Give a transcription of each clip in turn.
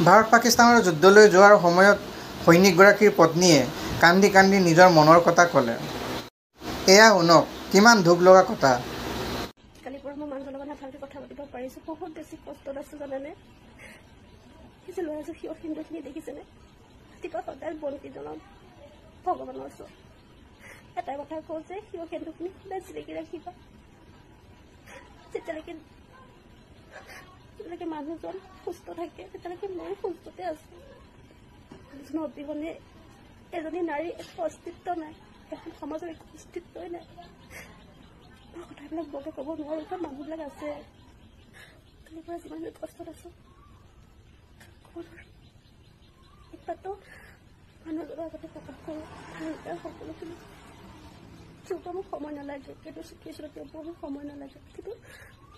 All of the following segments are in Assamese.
ভাৰত পাকিস্তানৰ যুদ্ধলৈ যোৱাৰ সময়ত সৈনিকগৰাকীৰ পত্নীয়ে কান্দি কান্দি নিজৰ মনৰ কথা ক'লে। এয়া শুনক, কিমান দুখ লগা কথা। কালিৰ পৰা মই মানুহৰ লগত ভালকৈ কথা পাতিব পাৰিছোঁ। বহুত বেছি কষ্টত আছোঁ জানেনে। সেই যে ল'ৰাজন সিও সিন্দুৰখিনি দেখিছেনে? ৰাতিপুৱা সদায় বন্তি জ্বলাওঁ ভগৱানৰ ওচৰত। এটাই কথা কওঁ যে সিও সেন্দুৰখিনি সদায় চিলেকি ৰাখিবা। যেতিয়ালৈকে মানুহজন সুস্থ থাকে তেতিয়ালৈকে মই সুস্থতে আছোঁ। মানুহজনৰ অবিহনে এজনী নাৰীৰ একো অস্তিত্ব নাই, এখন সমাজৰ একো অস্তিত্বই নাই। মই কথাবিলাক বৰকৈ ক'ব নোৱাৰোঁ, কাৰণ মানুহবিলাক আছে। কালিৰ পৰা যিমান কষ্টত আছোঁ ক'ব নোৱাৰি। একবাৰতো মানুহজনৰ আগতে প্ৰকাশ কৰোঁ ভালকৈ সকলোখিনি। কিয় মোক সময় নালাগে, কিন্তু চিটুৱেশ্যনত কিয় মোৰ সময় নালাগে, কিন্তু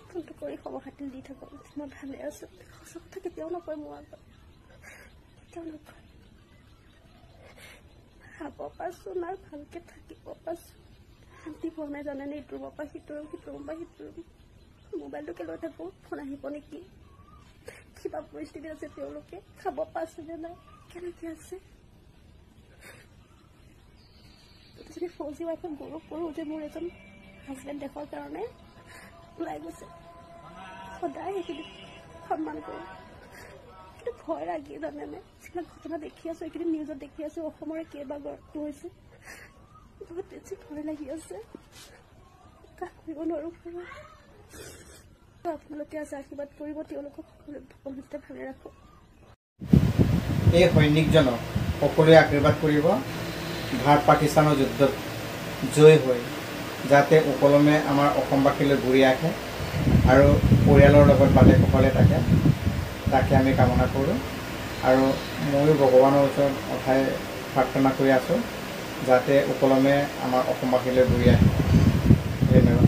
ফোনটো কৰি খবৰ খাতি দি থাকোঁ মই ভালে আছোঁ। সঁচা কথা কেতিয়াও নকয় মোৰ আগত, কেতিয়াও নকয়। খাব পাইছোঁ না ভালকৈ থাকিব পাইছোঁ, শান্তি পোৱা নাই জানেনে। ইটো ৰুমৰ পৰা সিটো ৰুম, সিটো ৰুমৰ পৰা সিটো ৰুম। মোবাইলটোকে লৈ থাকোঁ, ফোন আহিব নেকি, কিবা পৰিস্থিতি আছে, তেওঁলোকে খাব পাইছেনে নাই, কেনেকৈ আছে। যদি ফৌজি ৱাইফক গৌৰৱ কৰোঁ যে মোৰ এজন হাজবেণ্ড দেশৰ কাৰণে ওলাই গৈছে, সদায় সেইখিনি সন্মান কৰোঁ। কিন্তু ভয় লাগি জানেনে, যিবিলাক ঘটনা দেখি আছোঁ, এইখিনি নিউজত দেখি আছোঁ, অসমৰে কেইবাগৰাকী হৈছে, বহুত বেছি ভয় লাগি আছে। কাম কৰিব নোৱাৰোঁ। আপোনালোকে আছে, আশীৰ্বাদ কৰিব, তেওঁলোকক সকলোতে ভালে ৰাখক। এই সৈনিকজনক সকলোৱে আশীৰ্বাদ কৰিব, ভাৰত পাকিস্তানৰ যুদ্ধত জয় হৈ যাতে সুকলমে আমাৰ অসমবাসীলৈ ঘূৰি আহে আৰু পৰিয়ালৰ লগত বালে কুশলে থাকে, তাকে আমি কামনা কৰোঁ। আৰু ময়ো ভগৱানৰ ওচৰত অথাই প্ৰাৰ্থনা কৰি আছোঁ যাতে সুকলমে আমাৰ অসমবাসীলৈ ঘূৰি আহে। ধন্যবাদ।